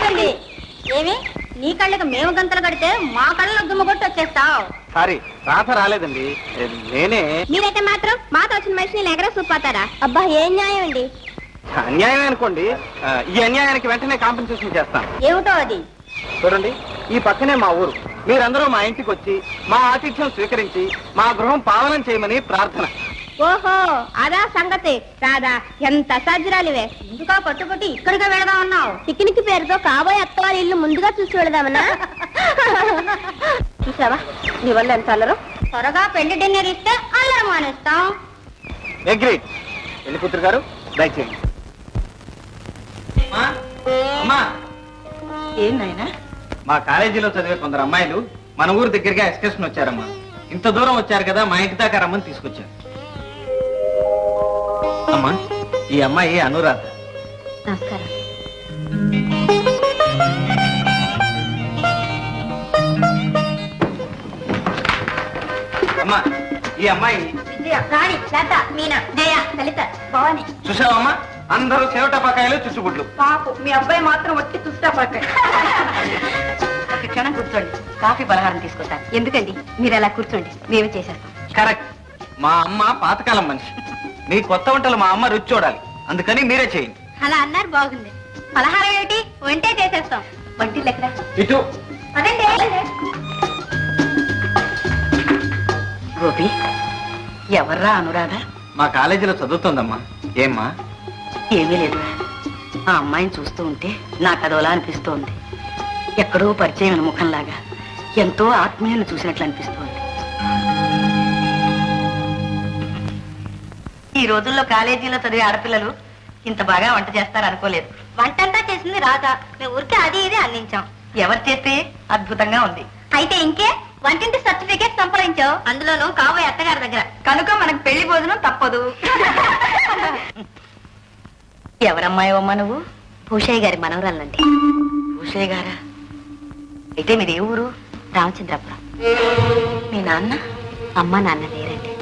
వచ్చేసింది. ఏమి నీ కళ్ళకి మేము గంతలు కడితే మా కళ్ళలో దుమ్ము కొట్టి వచ్చేస్తావు? సారీ, రాత రాలేదండి, నేనే. మీరైతే మాత్రం మాతో వచ్చిన మనిషిని ఎగర చూపాతారా? అబ్బా ఏం న్యాయం అండి. అన్యాయం అనుకోండి, ఈ అన్యాయానికి వెంటనే కాంపెన్సేషన్ చేస్తాను. ఏమిటో అది? చూడండి, ఈ పక్కనే మా ఊరు. మీరందరూ మా ఇంటికి వచ్చి మా ఆతిథ్యం స్వీకరించి మా గృహం పావనం చేయమని ప్రార్థన. ఓహో, అదా సంగతి. రాదా, ఎంత సజ్జరాలివే. ఎందుకా పట్టుబట్టి ఇక్కడిగా వెళదా ఉన్నావు? పిక్నిక్ పేరుతో కాబోయే అత్తవారి ఇల్లు ముందుగా చూసి వెళదామన్నా? చూసావా నీ వల్ల ఎంత అల్లరు. త్వరగా పెళ్లి డిన్నర్ ఇస్తే అల్లరు మానేస్తాం. అగ్రీడ్. పెళ్లి కూతురు గారు దయచేయండి. ఏం నాయనా? మా కాలేజీలో చదివే కొందరు అమ్మాయిలు మన ఊరు దగ్గరగా ఎక్స్కర్షన్ వచ్చారమ్మా. ఇంత దూరం వచ్చారు కదా, మా ఇంటి దాకా రమ్మని తీసుకొచ్చారు. అమ్మా, ఈ అమ్మాయి అనురాధ. నమస్కారం. అమ్మా, ఈ అమ్మాయి విజయ, రాణి, లత, మీనా, జయ, లలిత, భవాని. చూసావమ్మా, అందరూ చెవటపకాయలు చుట్టుబుట్లు. పాపు మీ అబ్బాయి మాత్రం వచ్చి తుష్టా పడతాయి. ఒక క్షణం కూర్చోండి, కాఫీ పలహారం తీసుకొస్తాను. ఎందుకండి, మీరు అలా కూర్చోండి, మేమే చేసేస్తాం. కరెక్ట్. మా అమ్మ పాతకాలం మనిషి. మీ కొత్త వంటలు మా అమ్మ రుచి చూడాలి, అందుకని మీరే చేయండి. అలా అన్నారు, బాగుంది. పలహారం ఏమిటి, వంటే చేసేస్తాం. వంటిల్లు ఎక్కడ? ఇటు. అదండి. గోపి, ఎవర్రా అనురాధ? మా కాలేజీలో చదువుతుందమ్మా. ఏమ్మా? ఏమీ లేదు. ఆ అమ్మాయిని చూస్తూ ఉంటే నాకు అదోలా అనిపిస్తోంది. ఎక్కడో పరిచయం ముఖంలాగా, ఎంతో ఆత్మీయాన్ని చూసినట్లు అనిపిస్తోంది. ఈ రోజుల్లో కాలేజీలో చదివే ఆడపిల్లలు ఇంత బాగా వంట చేస్తారు అనుకోలేదు. వంటంతా చేసింది రాధ. మేము ఊరికే అది ఇది అందించాం. ఎవరు చేస్తే అద్భుతంగా ఉంది. అయితే ఇంకే వంటింటి సర్టిఫికేట్ సంపాదించావు, అందులోనూ కాబోయే అత్తగారి దగ్గర. కనుక మనకు పెళ్లి భోజనం తప్పదు. ఎవరమ్మాయమ్మా నువ్వు? భూషయ్య గారి మనవరాలండి. భూషయ్య గారా? అయితే మీది ఏ ఊరు? రామచంద్రపురం. మీ నాన్న? అమ్మ నాన్న లేరండి.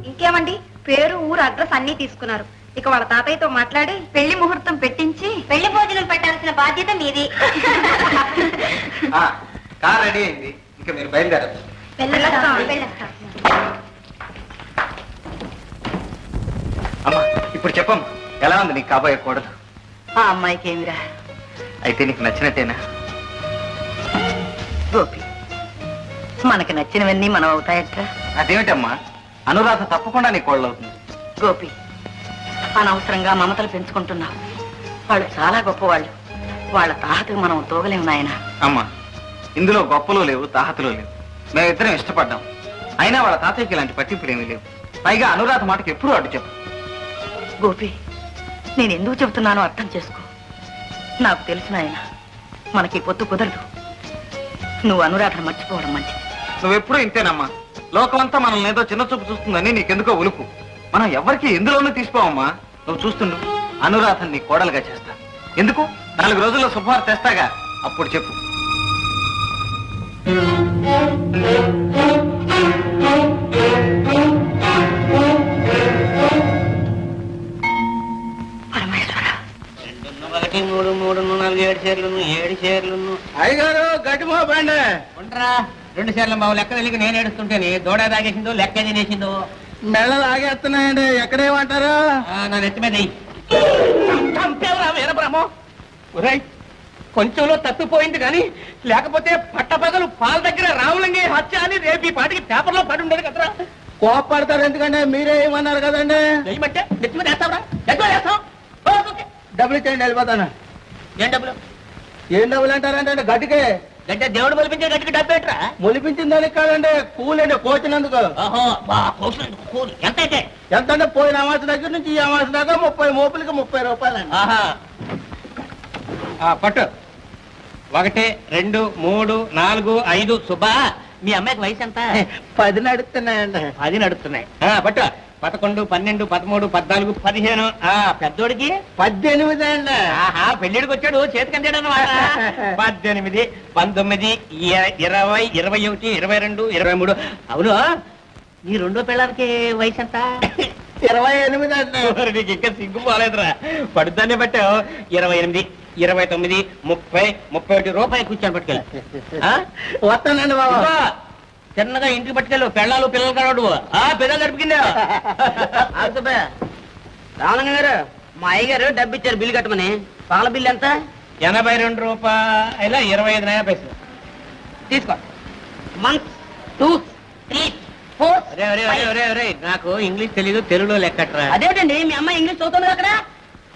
ఇంకేమండి, పేరు ఊరు అడ్రస్ అన్ని తీసుకున్నారు. ఇక వాళ్ళ తాతయ్యతో మాట్లాడి పెళ్లి ముహూర్తం పెట్టించి పెళ్లి భోజనం పెట్టాల్సిన బాధ్యత మీది. కార్ రెడీ అయింది, ఇంకా మీరు బయలుదేరచ్చు. అమ్మా, ఇప్పుడు చెప్పమ్మా, ఎలా ఉంది నీకు కాబోయే కోడలు? ఆ అమ్మాయికి ఏమిరా? అయితే నీకు నచ్చినట్టేనా? గోపి, మనకి నచ్చినవన్నీ మనం అవుతాయట్రా? అదేమిటమ్మా, అనురాధ తప్పకుండా నీ కోడలు అవుతుంది. గోపి, అనవసరంగా మమతలు పెంచుకుంటున్నావు. వాళ్ళు చాలా గొప్పవాళ్ళు. వాళ్ళ తాహతకు మనం తోగలేము నాయన. అమ్మా, ఇందులో గొప్పలు లేవు, తాహతులు లేవు. మేమిద్దరం ఇష్టపడ్డాం. అయినా వాళ్ళ తాతయ్యకి ఇలాంటి పట్టింపులు ఏమీ లేవు. పైగా అనురాధ మాటకి ఎప్పుడూ అడ్డు చెప్పు. గోపి, నేను ఎందుకు చెబుతున్నానో అర్థం చేసుకో. నాకు తెలిసిన ఆయన మనకి పొత్తు కుదరదు. నువ్వు అనురాధను మర్చిపోవడం మంచిది. నువ్వెప్పుడూ ఇంతేనమ్మా. లోకమంతా మనల్ని ఏదో చిన్న చూపు చూస్తుందని నీకెందుకో ఉలుపు. మనం ఎవరికి ఎందులోనూ తీసుకోవమ్మా. నువ్వు చూస్తుండు, అనురాధని నీ కోడలుగా చేస్తా. ఎందుకు? 4 రోజుల్లో శుభవార్త తెస్తాగా, అప్పుడు చెప్పు. పరమేశ్వర. 1 3 3 4 7 చీరలు 7 చీరలు. అయ్యగారు గట్టిమో బండి ఉండరా, 2 చీరల బాబు లెక్క తెలియక నేను ఏడుస్తుంటేనే దూడ తాగేసిందో లెక్క తినేసిందో. మెళ్ళ లాగేస్తున్నాయండి, ఎక్కడేమంటారు? నా నెత్తి మీద వీరబ్రహ్మం. కొంచెంలో తప్పిపోయింది కానీ లేకపోతే పట్టపగలు పాల దగ్గర రావులంగి హత్య అని రేపు ఈ పాటికి పేపర్లో పడి ఉండేది కదరా. కోపడతారు ఎందుకంటే మీరే ఏమన్నారు కదండి. ఏమంటే నెత్తి మీద వేస్తావురా? నెత్తి వేస్తాం. డబ్బులు ఇచ్చేయండి, వెళ్ళిపోతాను. ఏం డబ్బులు? ఏం డబ్బులు అంటారంటే గట్టికే. అంటే దేవుడు మొలిపించే గట్టికి డబ్బు ఏంట్రా? మొలిపించిన దానికి కాదండి, కూలండి కోచినందుకు. కూలి ఎంత అయితే? ఎంత అంటే పోయిన అమాస దగ్గర నుంచి ఈ అమాస దాకా 30 మోపులకి 30 రూపాయలండి. పట్టు. 1 2 3 4 5. సుబ్బా, మీ అమ్మాయికి వయసు ఎంత? 10 నడుస్తున్నాయండి. 10 నడుస్తున్నాయి. పట్టు. 11 12 13 14 15. పెద్దోడికి 18 అండి. పెళ్లిడికి వచ్చాడు, చేతికంటాడు అన్నమాట. 18 19 20 21 22 23. అవును, నీ రెండో పిల్లలకి వయసు ఎంత? 28 అంటే నీకు ఇంకా సిగ్గు పోలేదురా. పడుతానే పట్టావు. 28, 29, 30, 31 రూపాయలు కూర్చొని పట్టుకెళ్ళి. వస్తానండి బాబు. చిన్నగా ఇంటికి పట్టుకెళ్ళు. పెళ్ళాలు పిల్లలు కలవడు. పిల్లలు గడిపిందా రామలింగ గారు, మా అయ్యగారు డబ్బు ఇచ్చారు బిల్లు కట్టమని. పాల బిల్లు ఎంత? 82 రూపాయల 25 పైసలు. తీసుకో. మంత్ 2, 3, 4. నాకు ఇంగ్లీష్ తెలీదు, తెలుగులో లెక్కట్రా. అదేంటండి మీ అమ్మాయి ఇంగ్లీష్ చదువుతుంది అక్కడ?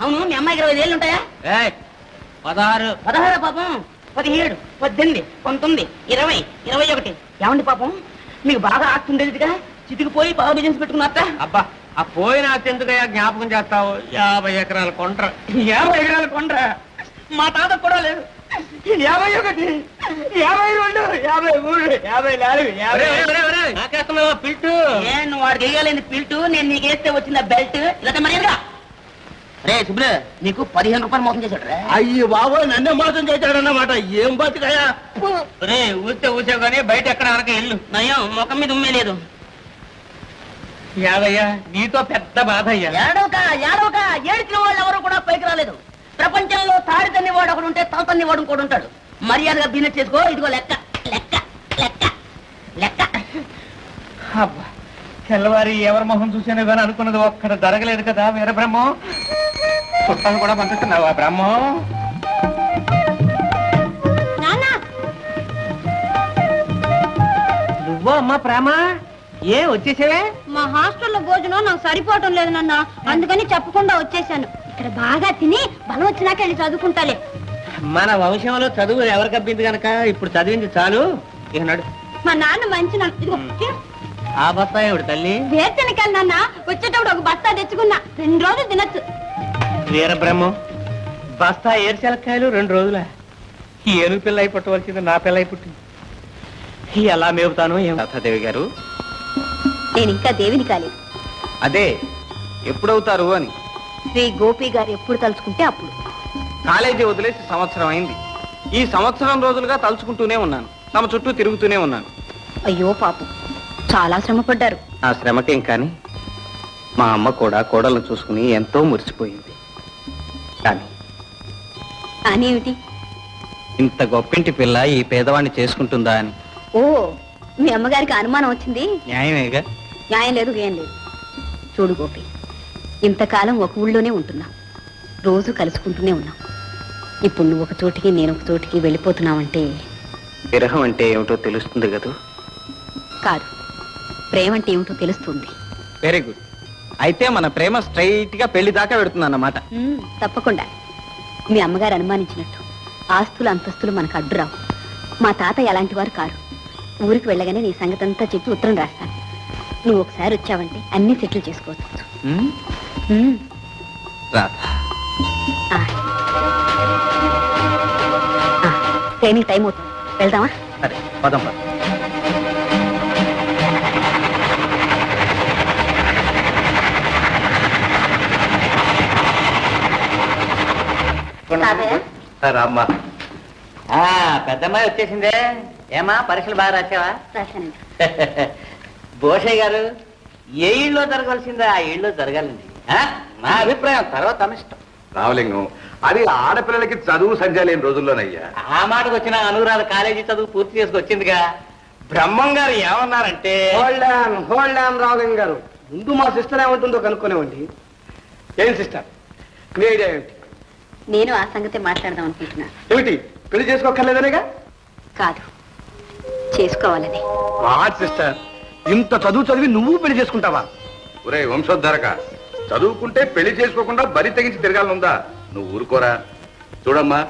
అవును, మీ అమ్మాయికి 25 ఏళ్ళు ఉంటాయా? 16. 16 పాపం. 17, 18, 19, 20, 21. ఏమండి పాపం, మీకు బాగా ఆస్తి ఉండేదిగా, చితికిపోయి బాగా బిజినెస్ పెట్టుకున్నారట. అబ్బా, ఆ పోయిన ఎందుకయ్యా జ్ఞాపకం చేస్తావు? 50 ఎకరాల కొండ్ర. 50 ఎకరాల కొండ్ర మా తాత కూడా లేదు. 51, 52, 53, 54, నాకేస్తున్నావా పిల్టు? నువ్వు వాడికి వేయగలేని పిల్టు, నేను నీకు వేస్తే వచ్చిన బెల్ట్. ఇలా మర్యాదగా రే సుబ్బులు, నీకు 15 రూపాయలు మోసం చేశాడు రా. అయ్యి బాబు, నన్నే మోసం చేశాడన్నమాట. ఏం బతుకయ్యా? రే ఊస్తే ఊసావు కానీ బయట ఎక్కడ అనక ఇల్లు నయం, ముఖం మీద ఉమ్మే లేదు. యాదయ్యా, నీతో పెద్ద బాధ అయ్యా. ఏడవక ఏడిచిన వాళ్ళు ఎవరు కూడా పైకి రాలేదు. ప్రపంచంలో తాడి తన్ని వాడు ఒకడు ఉంటే తల తన్ని వాడు ఇంకోటి ఉంటాడు. మర్యాదగా బిజినెస్ చేసుకో. ఇదిగో లెక్క లెక్క లెక్క లెక్క. అబ్బా, తెల్లవారి ఎవరి మొహం చూసాను కానీ అనుకున్నది ఒక్కడ జరగలేదు కదా వీర బ్రహ్మం. చుట్టాలు కూడా పంపిస్తున్నావా బ్రహ్మం? నువ్వో అమ్మా ప్రేమ, ఏ వచ్చేసావే? మా హాస్టల్లో భోజనం నాకు సరిపోవటం లేదు నాన్న, అందుకని చెప్పకుండా వచ్చేసాను. ఇక్కడ బాగా తిని బలం వచ్చినాక వెళ్ళి చదువుకుంటాలే. మన వంశంలో చదువు ఎవరికి అబ్బింది కనుక ఇప్పుడు చదివింది చాలు. ఇక నడు. మా నాన్న మంచి ఆ బస్తా ఏమిటి తల్లి? వేరుశనకాయలు నాన్న, వచ్చేటప్పుడు ఒక బస్తా తెచ్చుకున్నా, 2 రోజులు తినచ్చు. వీరబ్రహ్మం, బస్తా ఏరుశెలక్కాయలు 2 రోజుల? ఏనుగు పిల్ల అయి పుట్టవలసింది నా పిల్ల అయి పుట్టింది. ఎలా మేపుతాను ఏం? లతాదేవి గారు, నేను ఇంకా దేవిని కాలేదు. అదే ఎప్పుడవుతారు అని. శ్రీ గోపి గారు ఎప్పుడు తలుచుకుంటే అప్పుడు. కాలేజీ వదిలేసి సంవత్సరం అయింది. ఈ సంవత్సరం రోజులుగా తలుచుకుంటూనే ఉన్నాను, తమ చుట్టూ తిరుగుతూనే ఉన్నాను. అయ్యో పాపం, చాలా శ్రమ పడ్డారు. ఆ శ్రమకేం కానీ మా అమ్మ కూడా కోడలను చూసుకుని ఎంతో మురిసిపోయింది. కానీ ఏమిటి? ఇంత గొప్పింటి పిల్ల ఈ పేదవాణ్ణి చేసుకుంటుందా అని. ఓ, మీ అమ్మగారికి అనుమానం వచ్చింది. న్యాయమేగా? న్యాయం లేదు, ఏం లేదు. చూడు గోపి, ఇంతకాలం ఒక ఊళ్ళోనే ఉంటున్నాం, రోజు కలుసుకుంటూనే ఉన్నాం. ఇప్పుడు నువ్వు ఒక చోటికి నేను ఒక చోటికి వెళ్ళిపోతున్నావంటే విరహం అంటే ఏమిటో తెలుస్తుంది కదూ? కాదు, ప్రేమ అంటే ఏమిటో తెలుస్తుంది. Very good. అయితే మన ప్రేమ స్ట్రైట్ గా పెళ్లి దాకా పెడుతుంది అన్నమాట. తప్పకుండా. మీ అమ్మగారు అనుమానించినట్టు ఆస్తులు అంతస్తులు మనకు అడ్డురావు. మా తాత ఎలాంటి వారు కారు. ఊరికి వెళ్ళగానే నీ సంగతి అంతా చెప్పి ఉత్తరం రాస్తాను. నువ్వు ఒకసారి వచ్చావంటే అన్ని సెటిల్ చేసుకోవచ్చు. ట్రైనింగ్ టైం అవుతుంది, వెళ్దామా? సరే, పదం పద. రామ్మా. పెద్దమ్మాయి వచ్చేసిందే. ఏమా, పరీక్షలు బాగా రాసావా? రాశానండి. భూషయ్య గారు, ఏ ఇళ్ళలో జరగాల్సిందో ఆ ఇళ్ళలో జరగాలండి. నా అభిప్రాయం, తర్వాత తమిష్టం. రామలింగం, అది ఆడపిల్లలకి చదువు సంధ్య లేని రోజుల్లోనయ్యా. ఆ మాటకు వచ్చిన అనురాధ కాలేజీ చదువు పూర్తి చేసుకొచ్చిందిగా. బ్రహ్మం గారు ఏమన్నారంటే, హోల్డ్ ఆన్ రామలింగ గారు, ముందు మా సిస్టర్ ఏమంటుందో కనుక్కునేవండి. ఏం సిస్టర్, మీ ఐడియా ఏమిటి? నేను ఆ సంగతి మాట్లాడదాం అనుకుంటున్నాను. ఏమిటి, పెళ్లి చేసుకోక్కర్లేదనేగా? కాదు, చేసుకోవాలని. సిస్టర్, ఇంత చదువు చదివి నువ్వు పెళ్లి చేసుకుంటావా? ఒరే వంశోద్ధరక, చదువుకుంటే పెళ్లి చేసుకోకుండా బరి తెగించి తిరగాలనుందా? నువ్వు ఊరుకోరా. చూడమ్మా,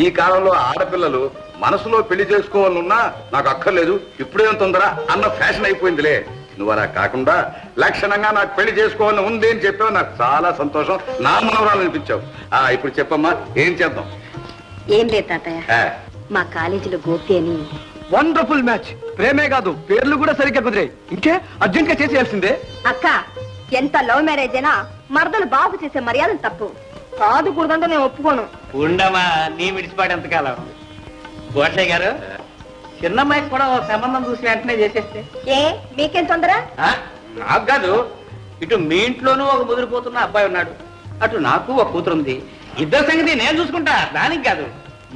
ఈ కాలంలో ఆడపిల్లలు మనసులో పెళ్లి చేసుకోవాలనున్నా నాకు అక్కర్లేదు, ఇప్పుడేం తొందర అన్న ఫ్యాషన్ అయిపోయిందిలే. నువ్వు అలా కాకుండా లక్షణంగా నాకు పెళ్లి చేసుకోవాలని ఉంది అని చెప్పావు. నాకు చాలా సంతోషం, నా మనవరాలు అనిపించావు. ఇప్పుడు చెప్పమ్మా, ఏం చేద్దాం? ఏం లేదు తాతయ్య, మా కాలేజీలో గోపి అని. Wonderful match. ప్రేమే కాదు, పేర్లు కూడా సరిగ్గా కుదిరాయి. ఇంకే అర్జెంట్ గా చేసేయాల్సిందే. అక్క, ఎంత లవ్ మ్యారేజ్ అయినా మరదలు బాబు చేసే మర్యాద తప్పు కాదు. కూడదంటే నేను ఒప్పుకోను. ఉండమా, నీ విడిచిపాటెంతకాలం. భూషయ్య గారు, చిన్నమ్మాయికి కూడా ఓ సంబంధం చూసి వెంటనే చేసేస్తే. ఏ, మీకేం తొందర? నాకు కాదు, ఇటు మీ ఇంట్లోనూ ఒక ముదిరిపోతున్న అబ్బాయి ఉన్నాడు, అటు నాకు ఒక కూతురు ఉంది. ఇద్దరి సంగతి నేను చూసుకుంటా, దానికి కాదు.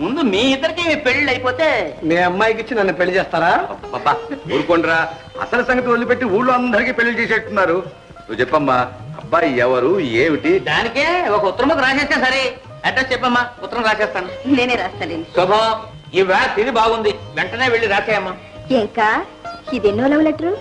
ముందు మీ ఇద్దరికి పెళ్లి అయిపోతే మీ అమ్మాయికి ఇచ్చి నన్ను పెళ్లి చేస్తారా? అబ్బా ఊరుకోండిరా, అసలు సంగతి వదిలిపెట్టి ఊళ్ళో అందరికీ పెళ్లి చేసేట్టున్నారు. నువ్వు చెప్పమ్మా, అబ్బాయి ఎవరు ఏమిటి? దానికే ఒక ఉత్తరం రాసేస్తే సరే. అడ్రస్ చెప్పమ్మా, ఉత్తరం రాసేస్తాను. నేనే రాస్తానండి. శుభం, ఈ వేళ తిది బాగుంది, వెంటనే వెళ్ళి రాసేయమ్మా. ఇంకా ఇదెన్నో లవ్ లెటరు?